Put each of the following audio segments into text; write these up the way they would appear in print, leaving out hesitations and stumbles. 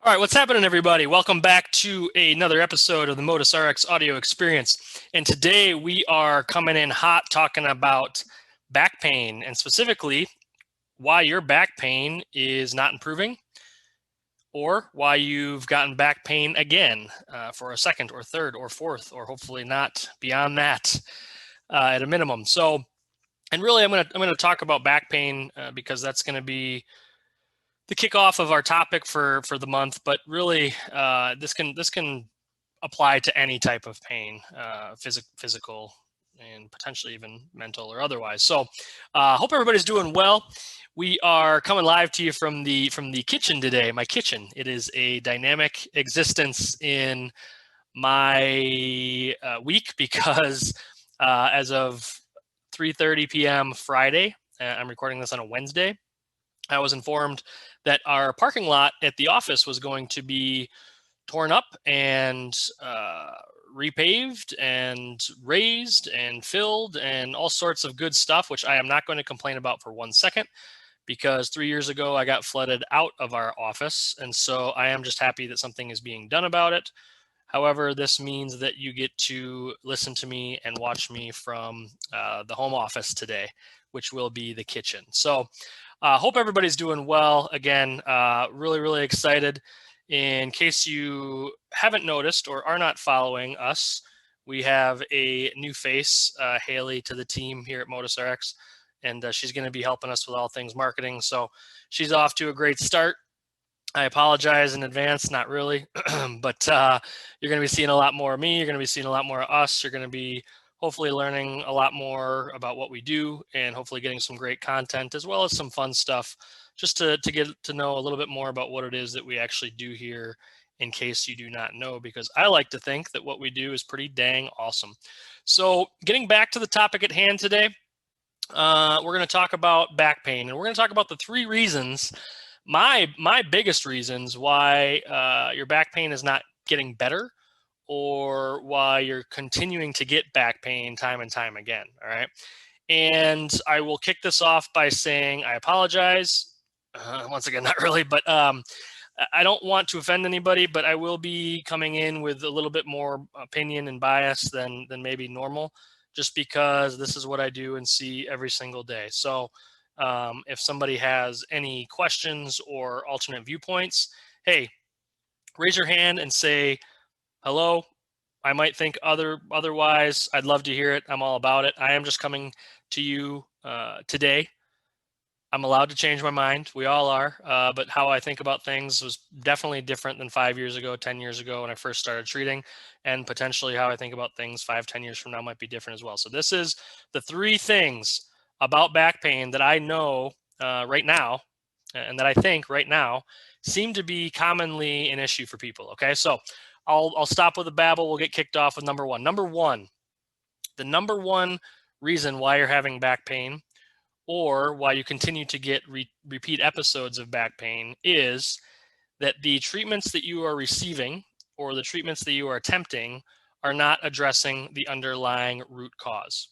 All right, what's happening, everybody? Welcome back to another episode of the Modus RX audio experience. And today we are coming in hot talking about back pain and specifically why your back pain is not improving or why you've gotten back pain again for a second or third or fourth or hopefully not beyond that at a minimum. So, and really, I'm gonna talk about back pain because that's going to be the kickoff of our topic for the month, but really this can apply to any type of pain, physical and potentially even mental or otherwise. So, hope everybody's doing well. We are coming live to you from the kitchen today. My kitchen. It is a dynamic existence in my week because as of 3:30 p.m. Friday, I'm recording this on a Wednesday. I was informed that our parking lot at the office was going to be torn up and repaved and raised and filled and all sorts of good stuff, which I am not going to complain about for 1 second because 3 years ago I got flooded out of our office. And so I am just happy that something is being done about it. However, this means that you get to listen to me and watch me from the home office today, which will be the kitchen. So hope everybody's doing well. Again, really, really excited. In case you haven't noticed or are not following us, we have a new face, Haley, to the team here at Modus RX, and she's going to be helping us with all things marketing. So she's off to a great start. I apologize in advance, not really, but you're going to be seeing a lot more of me. You're going to be seeing a lot more of us. You're going to be hopefully learning a lot more about what we do and hopefully getting some great content as well as some fun stuff just to get to know a little bit more about what it is that we actually do here in case you do not know, because I like to think that what we do is pretty dang awesome. So getting back to the topic at hand today, we're going to talk about back pain, and we're going to talk about the three reasons, my biggest reasons why your back pain is not getting better or why you're continuing to get back pain time and time again. All right. And I will kick this off by saying I apologize. Once again, not really, but I don't want to offend anybody, but I will be coming in with a little bit more opinion and bias than maybe normal, just because this is what I do and see every single day. So if somebody has any questions or alternate viewpoints, hey, raise your hand and say, hello. I might think otherwise. I'd love to hear it. I'm all about it. I am just coming to you today. I'm allowed to change my mind. We all are. But how I think about things was definitely different than 5 years ago, 10 years ago when I first started treating. And potentially how I think about things 5, 10 years from now might be different as well. So this is the three things about back pain that I know right now and that I think right now seem to be commonly an issue for people. Okay, so I'll stop with the babble. We'll get kicked off with number one. Number one, the number one reason why you're having back pain or why you continue to get repeat episodes of back pain is that the treatments that you are receiving or the treatments that you are attempting are not addressing the underlying root cause.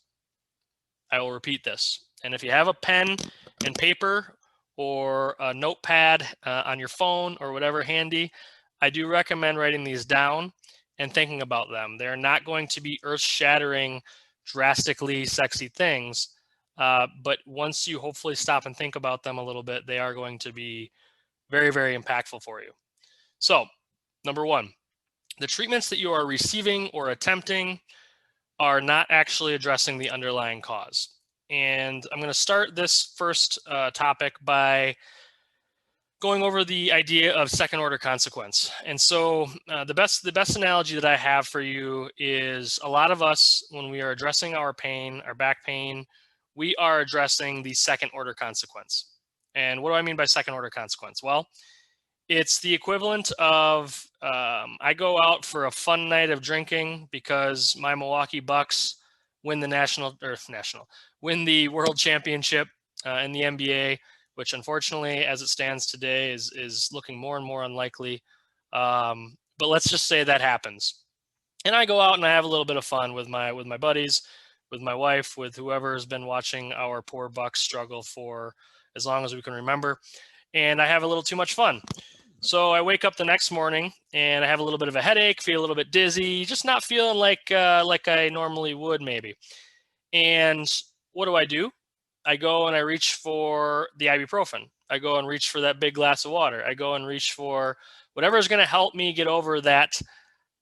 I will repeat this. And if you have a pen and paper or a notepad on your phone or whatever handy, I do recommend writing these down and thinking about them. They're not going to be earth-shattering, drastically sexy things, but once you hopefully stop and think about them a little bit, they are going to be very, very impactful for you. So, number one, the treatments that you are receiving or attempting are not actually addressing the underlying cause. And I'm going to start this first topic by going over the idea of second order consequence. And so the best analogy that I have for you is a lot of us, when we are addressing our pain, our back pain, we are addressing the second order consequence. And what do I mean by second order consequence? Well, it's the equivalent of I go out for a fun night of drinking because my Milwaukee Bucks win the win the world championship in the NBA, which unfortunately, as it stands today, is looking more and more unlikely. But let's just say that happens, and I go out and I have a little bit of fun with my buddies, with my wife, with whoever has been watching our poor Bucks struggle for as long as we can remember, and I have a little too much fun. So I wake up the next morning and I have a little bit of a headache, feel a little bit dizzy, just not feeling like I normally would maybe. And what do? I go and I reach for the ibuprofen. I go and reach for that big glass of water. I go and reach for whatever is going to help me get over that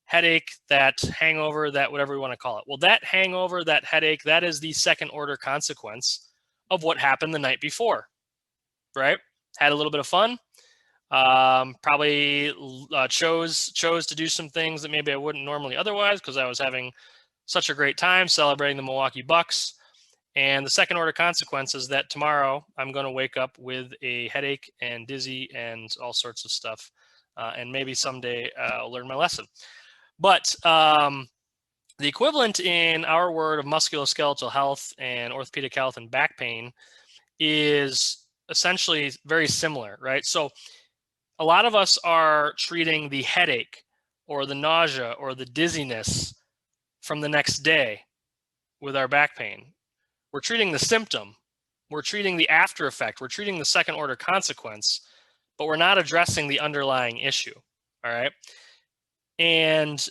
headache, that hangover, that whatever we want to call it. Well, that hangover, that headache, that is the second order consequence of what happened the night before, right? Had a little bit of fun. Probably chose to do some things that maybe I wouldn't normally otherwise because I was having such a great time celebrating the Milwaukee Bucks. And the second order consequence is that tomorrow I'm going to wake up with a headache and dizzy and all sorts of stuff. And maybe someday I'll learn my lesson. But the equivalent in our word of musculoskeletal health and orthopedic health and back pain is essentially very similar, right? So a lot of us are treating the headache or the nausea or the dizziness from the next day with our back pain. We're treating the symptom. We're treating the after effect. We're treating the second order consequence, but we're not addressing the underlying issue. All right. And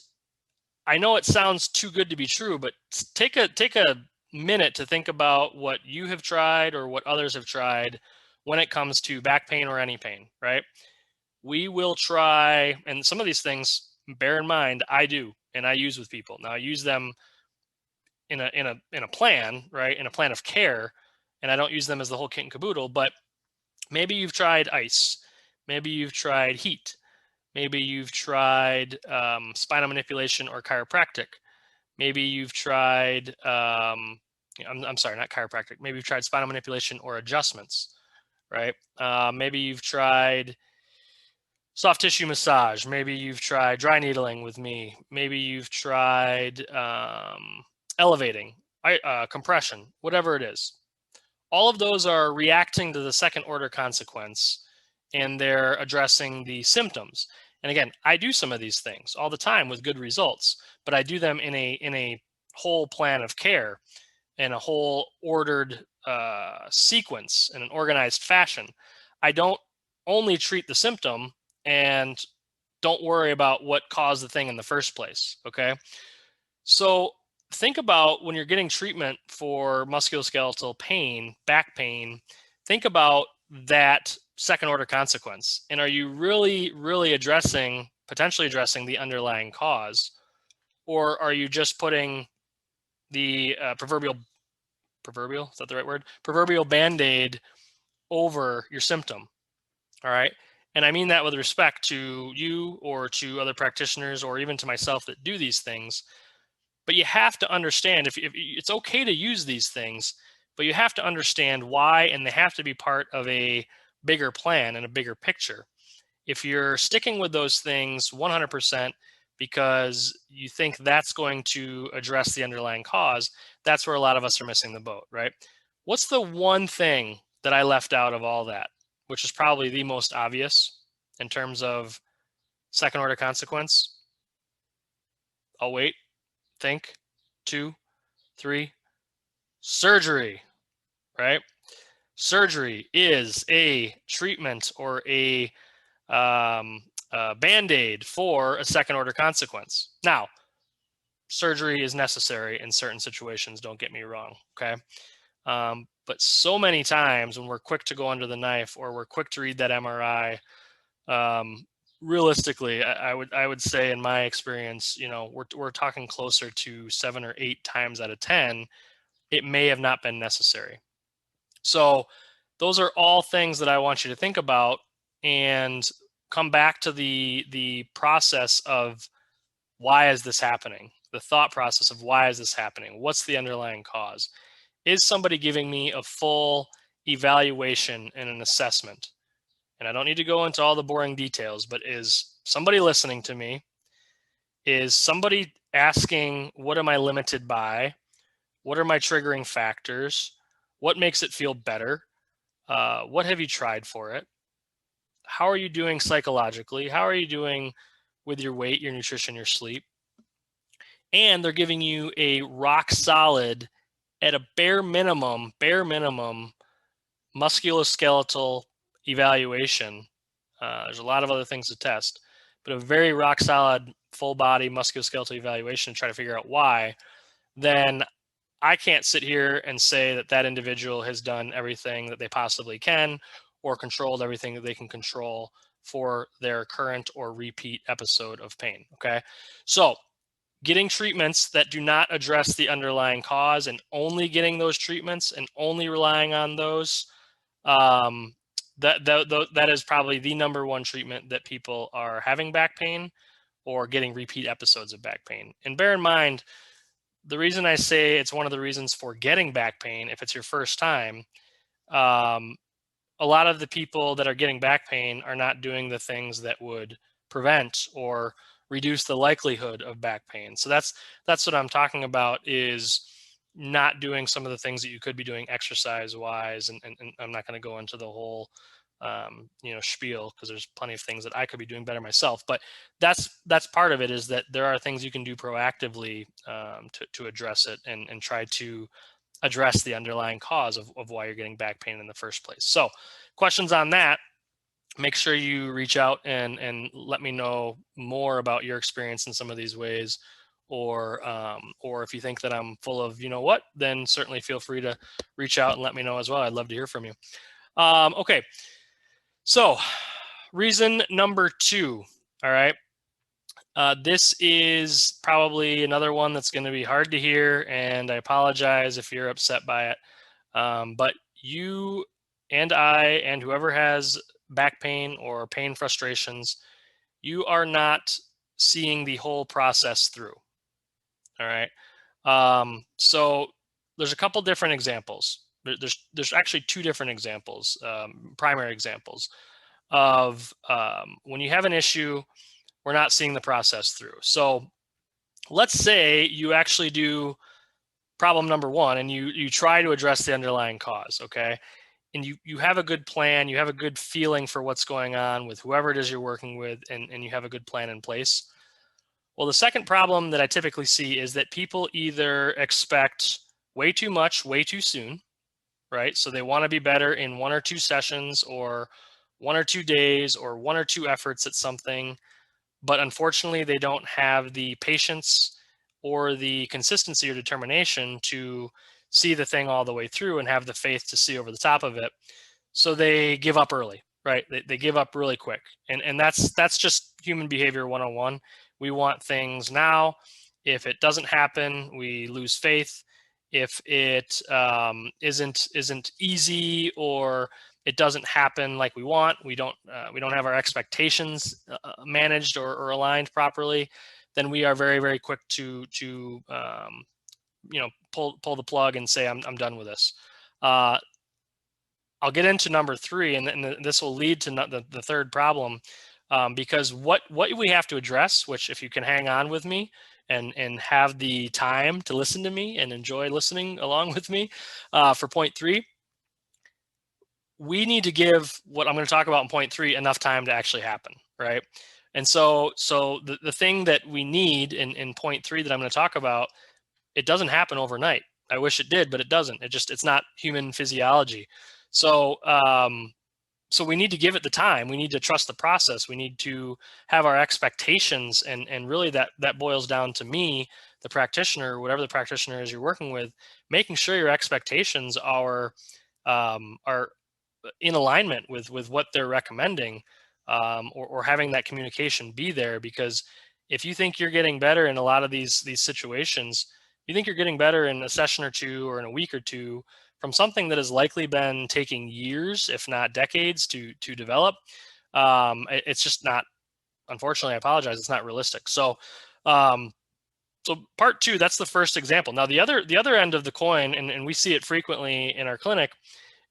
I know it sounds too good to be true, but take a minute to think about what you have tried or what others have tried when it comes to back pain or any pain, right? We will try, and some of these things, bear in mind, I do, and I use with people. Now I use them in a plan, right? In a plan of care, and I don't use them as the whole kit and caboodle, but maybe you've tried ice, maybe you've tried heat, maybe you've tried spinal manipulation or chiropractic, maybe you've tried I'm sorry, not chiropractic, maybe you've tried spinal manipulation or adjustments, right? Maybe you've tried soft tissue massage. Maybe you've tried dry needling with me. Maybe you've tried elevating, compression, whatever it is. All of those are reacting to the second order consequence, and they're addressing the symptoms. And again, I do some of these things all the time with good results, but I do them in a whole plan of care, in a whole ordered sequence, in an organized fashion. I don't only treat the symptom and don't worry about what caused the thing in the first place. Okay. So think about when you're getting treatment for musculoskeletal pain, back pain, think about that second order consequence. And are you really, really potentially addressing the underlying cause? Or are you just putting the proverbial, is that the right word? Proverbial Band-Aid over your symptom. All right. And I mean that with respect to you or to other practitioners or even to myself that do these things. But you have to understand if it's okay to use these things, but you have to understand why, and they have to be part of a bigger plan and a bigger picture. If you're sticking with those things 100% because you think that's going to address the underlying cause, that's where a lot of us are missing the boat, right? What's the one thing that I left out of all that, which is probably the most obvious in terms of second order consequence? I'll wait. Think. 2, 3. Surgery, right? Surgery is a treatment or a Band-Aid for a second order consequence. Now, surgery is necessary in certain situations, don't get me wrong, okay? But so many times when we're quick to go under the knife or we're quick to read that MRI, realistically, I would say in my experience, we're talking closer to 7 or 8 times out of 10, it may have not been necessary. So those are all things that I want you to think about and come back to the process of why is this happening? The thought process of why is this happening? What's the underlying cause? Is somebody giving me a full evaluation and an assessment? And I don't need to go into all the boring details, but is somebody listening to me? Is somebody asking, what am I limited by? What are my triggering factors? What makes it feel better? What have you tried for it? How are you doing psychologically? How are you doing with your weight, your nutrition, your sleep? And they're giving you a rock solid, at a bare minimum, musculoskeletal evaluation There's a lot of other things to test, but a very rock solid full body musculoskeletal evaluation to try to figure out why, then I can't sit here and say that that individual has done everything that they possibly can or controlled everything that they can control for their current or repeat episode of pain. Okay. So getting treatments that do not address the underlying cause and only getting those treatments and only relying on those, um, that is probably the number one treatment that people are having back pain or getting repeat episodes of back pain. And bear in mind, the reason I say it's one of the reasons for getting back pain, if it's your first time, um, a lot of the people that are getting back pain are not doing the things that would prevent or reduce the likelihood of back pain. So that's what I'm talking about, is not doing some of the things that you could be doing exercise wise. And I'm not going to go into the whole spiel, because there's plenty of things that I could be doing better myself. But that's part of it, is that there are things you can do proactively to address it and try to address the underlying cause of why you're getting back pain in the first place. So questions on that, make sure you reach out and let me know more about your experience in some of these ways. Or if you think that I'm full of, then certainly feel free to reach out and let me know as well. I'd love to hear from you. Okay. So reason number 2. All right. This is probably another one that's going to be hard to hear, and I apologize if you're upset by it. But you and I and whoever has back pain or pain frustrations, you are not seeing the whole process through. All right. So there's a couple different examples. There's actually 2 different examples, primary examples of when you have an issue, we're not seeing the process through. So let's say you actually do problem number 1 and you try to address the underlying cause. Okay. And you have a good plan, you have a good feeling for what's going on with whoever it is you're working with, and you have a good plan in place. Well, the second problem that I typically see is that people either expect way too much, way too soon, right? So they want to be better in 1 or 2 sessions or 1 or 2 days or 1 or 2 efforts at something. But unfortunately, they don't have the patience or the consistency or determination to see the thing all the way through and have the faith to see over the top of it. So they give up early, right? They give up really quick. And that's just human behavior 101. We want things now. If it doesn't happen, we lose faith. If it isn't easy, or it doesn't happen like we want, we don't have our expectations managed or aligned properly, then we are very, very quick to pull the plug and say, I'm done with this. I'll get into number 3, and this will lead to the third problem, because what we have to address, which if you can hang on with me and have the time to listen to me and enjoy listening along with me for point 3, we need to give what I'm going to talk about in point 3 enough time to actually happen, right? And so the thing that we need in point 3 that I'm going to talk about, it doesn't happen overnight. I wish it did, but it doesn't. It's not human physiology. So so we need to give it the time. We need to trust the process. We need to have our expectations, and really that boils down to me, the practitioner, whatever the practitioner is you're working with, making sure your expectations are in alignment with what they're recommending, or having that communication be there. Because if you think you're getting better in a lot of these situations, you think you're getting better in a session or 2 or in a week or 2 from something that has likely been taking years, if not decades, to develop. It's just not, unfortunately, I apologize, it's not realistic. So so part 2, that's the first example. Now the other end of the coin, and we see it frequently in our clinic,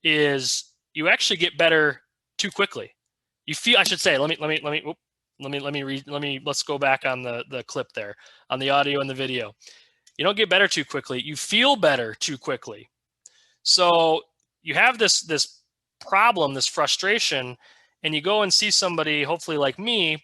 is you actually get better too quickly. You feel, I should say, let's go back on the clip there, on the audio and the video. You don't get better too quickly. You feel better too quickly. So you have this problem, this frustration, and you go and see somebody, hopefully like me,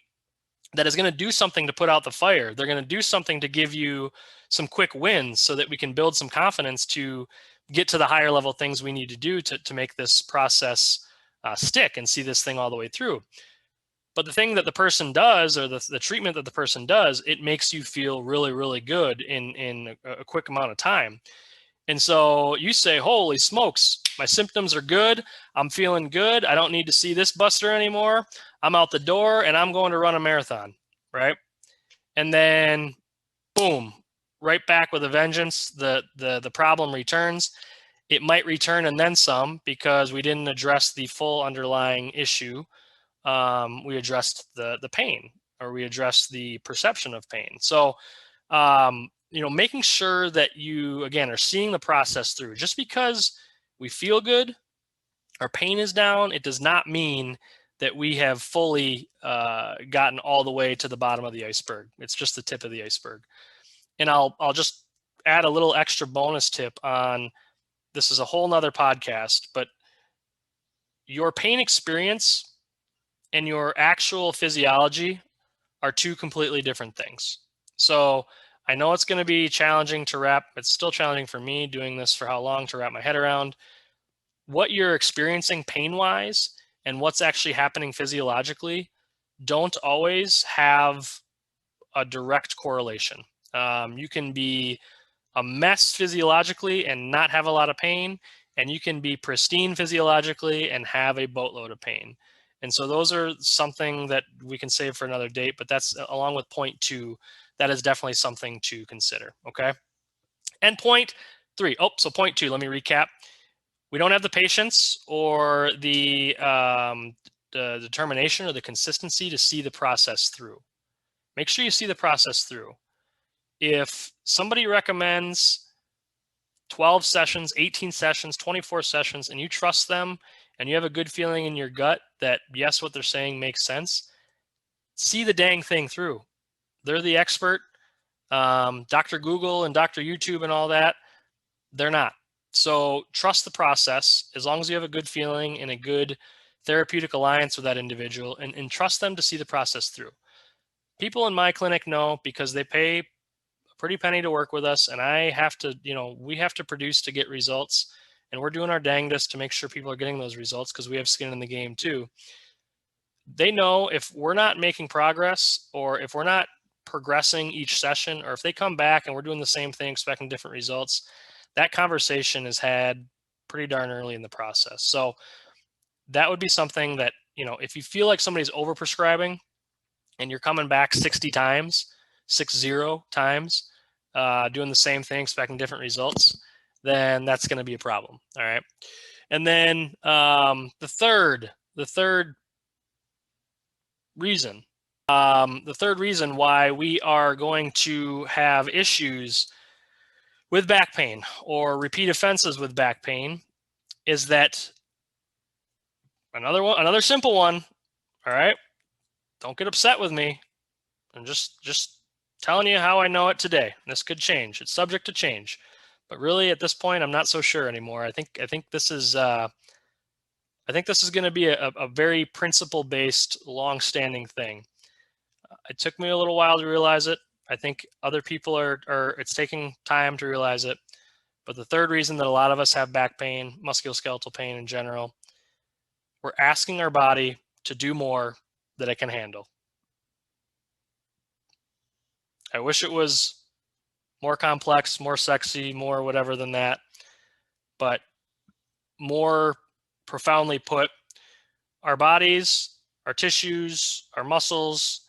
that is going to do something to put out the fire. They're going to do something to give you some quick wins so that we can build some confidence to get to the higher level things we need to do to make this process stick and see this thing all the way through. But the thing that the person does, or the treatment that the person does, it makes you feel really, really good in a quick amount of time. And so you say, holy smokes, my symptoms are good. I'm feeling good. I don't need to see this buster anymore. I'm out the door and I'm going to run a marathon, right? And then boom, right back with a vengeance. The problem returns. It might return and then some because we didn't address the full underlying issue. We addressed the pain, or we addressed the perception of pain. So making sure that you, again, are seeing the process through. Just because we feel good, our pain is down, it does not mean that we have fully gotten all the way to the bottom of the iceberg. It's just the tip of the iceberg. And I'll just add a little extra bonus tip on, this is a whole nother podcast, but your pain experience and your actual physiology are two completely different things. So I know it's going to be challenging to wrap. It's still challenging for me doing this for how long to wrap my head around what you're experiencing pain-wise and what's actually happening physiologically don't always have a direct correlation. You can be a mess physiologically and not have a lot of pain, and you can be pristine physiologically and have a boatload of pain. And so those are something that we can save for another date, but that's, along with point 2, that is definitely something to consider, okay? And point 3, so point 2, let me recap. We don't have the patience or the determination or the consistency to see the process through. Make sure you see the process through. If somebody recommends 12 sessions, 18 sessions, 24 sessions, and you trust them and you have a good feeling in your gut that, yes, what they're saying makes sense, see the dang thing through. They're the expert. Dr. Google and Dr. YouTube and all that, they're not. So trust the process as long as you have a good feeling and a good therapeutic alliance with that individual, and trust them to see the process through. People in my clinic know because they pay a pretty penny to work with us, and I have to, we have to produce to get results, and we're doing our dangdest to make sure people are getting those results because we have skin in the game too. They know if we're not making progress, or if we're not progressing each session, or if they come back and we're doing the same thing expecting different results, that conversation is had pretty darn early in the process. So that would be something that, if you feel like somebody's overprescribing and you're coming back 60 times, 60 times, doing the same thing, expecting different results, then that's going to be a problem. All right. And then the third reason, why we are going to have issues with back pain or repeat offenses with back pain is that another simple one. All right. Don't get upset with me. I'm just telling you how I know it today. This could change. It's subject to change, but really at this point, I'm not so sure anymore. I think this is going to be a very principle-based, long-standing thing. It took me a little while to realize it. I think other people it's taking time to realize it. But the third reason that a lot of us have back pain, musculoskeletal pain in general, we're asking our body to do more that it can handle. I wish it was more complex, more sexy, more whatever than that. But more profoundly put, our bodies, our tissues, our muscles,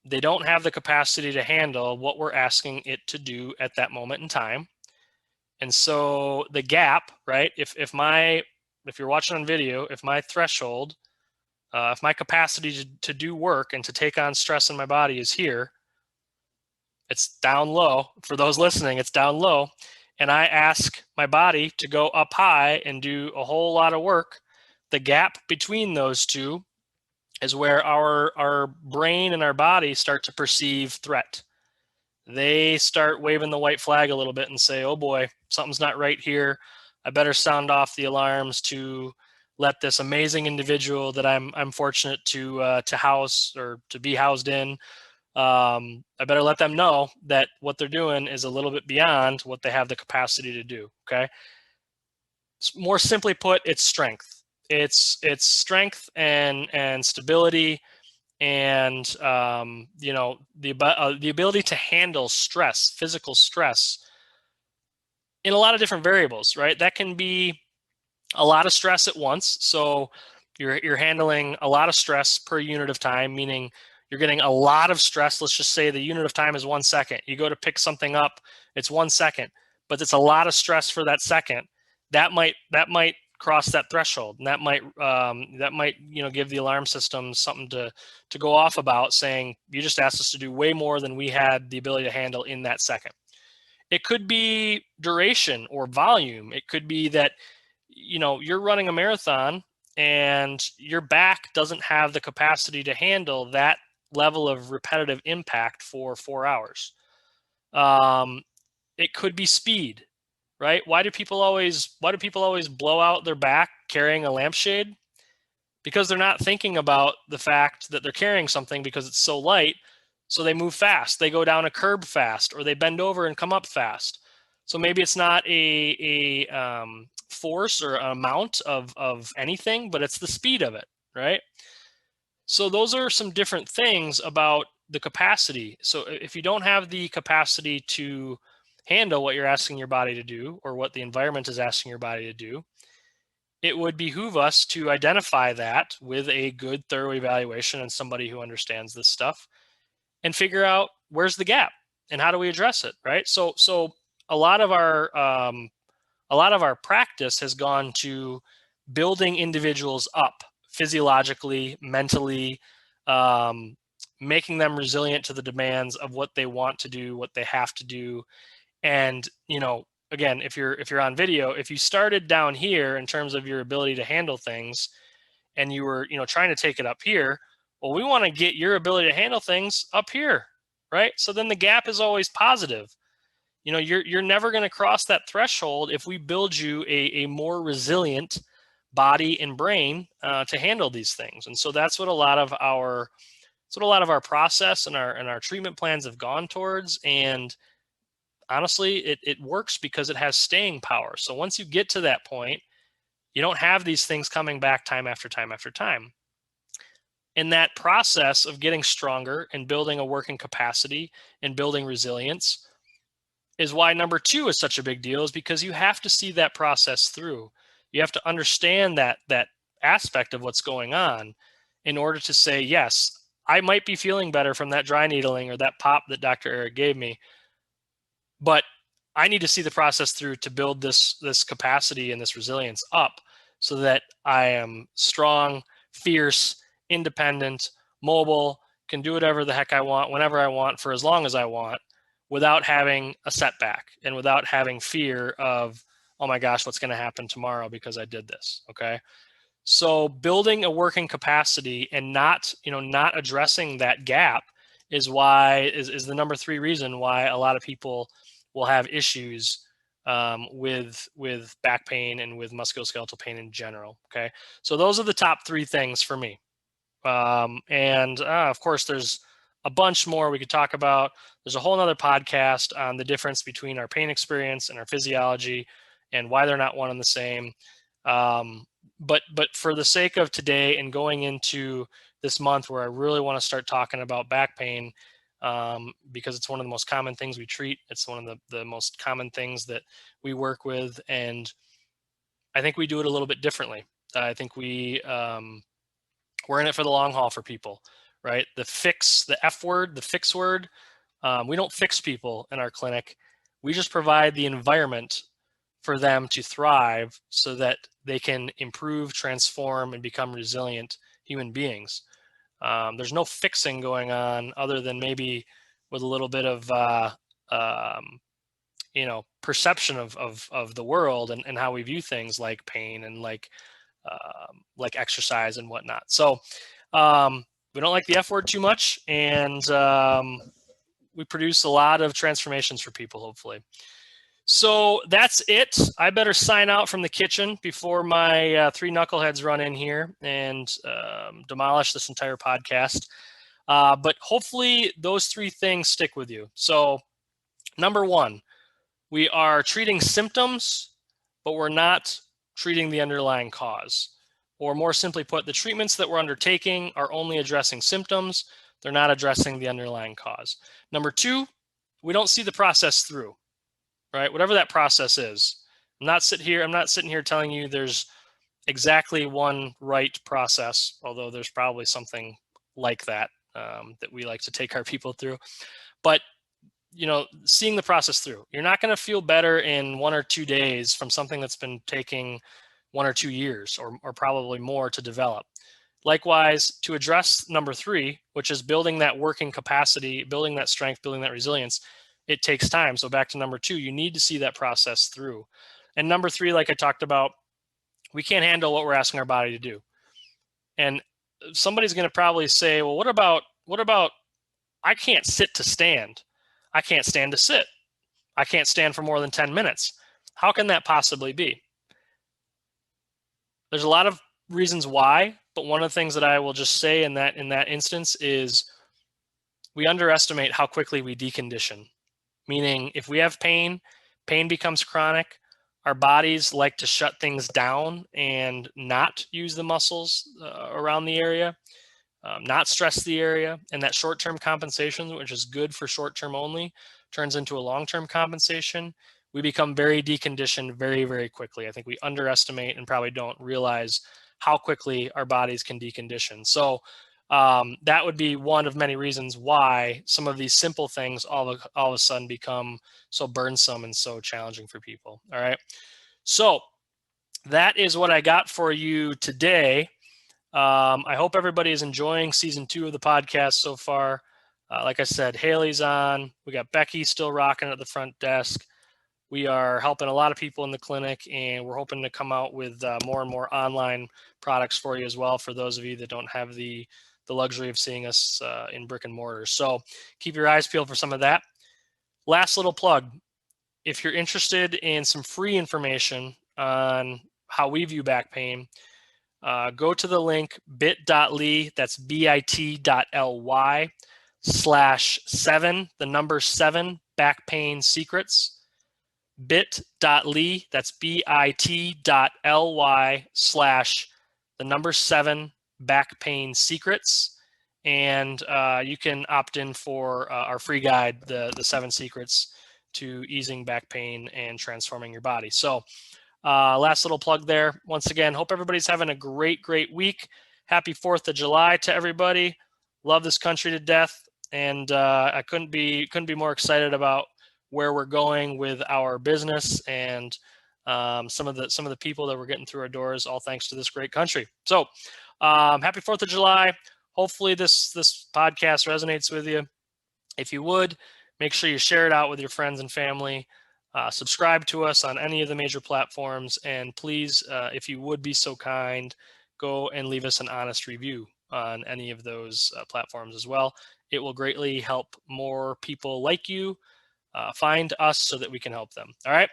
they don't have the capacity to handle what we're asking it to do at that moment in time. And so the gap, right? If you're watching on video, if my threshold, if my capacity to do work and to take on stress in my body is here, it's down low. For those listening, it's down low. And I ask my body to go up high and do a whole lot of work. The gap between those two is where our brain and our body start to perceive threat. They start waving the white flag a little bit and say, oh boy, something's not right here. I better sound off the alarms to let this amazing individual that I'm fortunate to house or to be housed in. I better let them know that what they're doing is a little bit beyond what they have the capacity to do. Okay. More simply put, it's strength. It's strength and stability and the ability to handle stress, physical stress, in a lot of different variables, right? That can be a lot of stress at once. So you're handling a lot of stress per unit of time, meaning you're getting a lot of stress. Let's just say the unit of time is 1 second. You go to pick something up, it's 1 second, but it's a lot of stress for that second. That might cross that threshold, and that might give the alarm system something to go off about, saying you just asked us to do way more than we had the ability to handle in that second. It could be duration or volume. It could be that you're running a marathon and your back doesn't have the capacity to handle that level of repetitive impact for 4 hours. It could be speed, right? Why do people always blow out their back carrying a lampshade? Because they're not thinking about the fact that they're carrying something because it's so light. So they move fast, they go down a curb fast, or they bend over and come up fast. So maybe it's not a force or amount of anything, but it's the speed of it, right? So those are some different things about the capacity. So if you don't have the capacity to handle what you're asking your body to do, or what the environment is asking your body to do, it would behoove us to identify that with a good, thorough evaluation and somebody who understands this stuff, and figure out where's the gap and how do we address it, right? So a lot of our practice has gone to building individuals up physiologically, mentally, making them resilient to the demands of what they want to do, what they have to do. And again, if you're on video, if you started down here in terms of your ability to handle things, and you were trying to take it up here, well, we want to get your ability to handle things up here, right? So then the gap is always positive. You're never going to cross that threshold if we build you a more resilient body and brain to handle these things. And so that's what a lot of our process and our treatment plans have gone towards. And honestly, it works because it has staying power. So once you get to that point, you don't have these things coming back time after time after time. In that process of getting stronger and building a working capacity and building resilience is why number 2 is such a big deal, is because you have to see that process through. You have to understand that aspect of what's going on in order to say, yes, I might be feeling better from that dry needling or that pop that Dr. Eric gave me, but I need to see the process through to build this capacity and this resilience up so that I am strong, fierce, independent, mobile, can do whatever the heck I want, whenever I want, for as long as I want, without having a setback and without having fear of, oh my gosh, what's going to happen tomorrow because I did this. Okay. So building a working capacity and not addressing that gap is the number 3 reason why a lot of people will have issues with back pain and with musculoskeletal pain in general. Okay. So those are the top 3 things for me. And of course, there's a bunch more we could talk about. There's a whole nother podcast on the difference between our pain experience and our physiology and why they're not one and the same. But for the sake of today and going into this month where I really want to start talking about back pain, because it's one of the most common things we treat. It's one of the most common things that we work with. And I think we do it a little bit differently. I think we're in it for the long haul for people, right? The F word, the fix word. We don't fix people in our clinic. We just provide the environment for them to thrive so that they can improve, transform, and become resilient human beings. There's no fixing going on other than maybe with a little bit of perception of the world and how we view things like pain and like exercise and whatnot. So we don't like the F word too much, and we produce a lot of transformations for people, hopefully. So that's it. I better sign out from the kitchen before my 3 knuckleheads run in here and demolish this entire podcast. But hopefully those 3 things stick with you. So number 1, we are treating symptoms, but we're not treating the underlying cause. Or more simply put, the treatments that we're undertaking are only addressing symptoms. They're not addressing the underlying cause. Number two, we don't see the process through, right? Whatever that process is. I'm not sitting here telling you there's exactly one right process, although there's probably something like that that we like to take our people through. But seeing the process through. You're not going to feel better in 1 or 2 days from something that's been taking 1 or 2 years or probably more to develop. Likewise, to address number 3, which is building that working capacity, building that strength, building that resilience, it takes time. So back to number 2, you need to see that process through. And number 3, like I talked about, we can't handle what we're asking our body to do. And somebody's going to probably say, well, what about I can't sit to stand. I can't stand to sit. I can't stand for more than 10 minutes. How can that possibly be? There's a lot of reasons why, but one of the things that I will just say in that instance is we underestimate how quickly we decondition. Meaning if we have pain becomes chronic, our bodies like to shut things down and not use the muscles around the area. Not stress the area, and that short-term compensation, which is good for short-term only, turns into a long-term compensation. We become very deconditioned very, very quickly. I think we underestimate and probably don't realize how quickly our bodies can decondition. So that would be one of many reasons why some of these simple things all of a sudden become so burdensome and so challenging for people. All right. So that is what I got for you today. I hope everybody is enjoying season 2 of the podcast so far. Like I said, Haley's on. We got Becky still rocking at the front desk. We are helping a lot of people in the clinic, and we're hoping to come out with more and more online products for you as well, for those of you that don't have the luxury of seeing us in brick and mortar. So keep your eyes peeled for some of that. Last little plug. If you're interested in some free information on how we view back pain, go to the link bit.ly, that's bit.ly/7, the number 7, back pain secrets. Bit.ly, that's bit.ly/ the number 7, back pain secrets. And you can opt in for our free guide, the 7 secrets to easing back pain and transforming your body. So last little plug there. Once again, hope everybody's having a great week. Happy 4th of July to everybody. Love this country to death. And I couldn't be more excited about where we're going with our business and some of the people that we're getting through our doors, all thanks to this great country. So happy 4th of July. Hopefully this podcast resonates with you. If you would, make sure you share it out with your friends and family. Subscribe to us on any of the major platforms, and please, if you would be so kind, go and leave us an honest review on any of those platforms as well. It will greatly help more people like you find us so that we can help them. All right.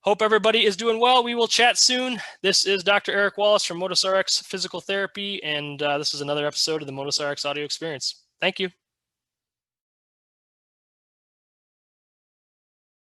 Hope everybody is doing well. We will chat soon. This is Dr. Eric Wallace from Modus RX Physical Therapy, and this is another episode of the Modus RX Audio Experience. Thank you.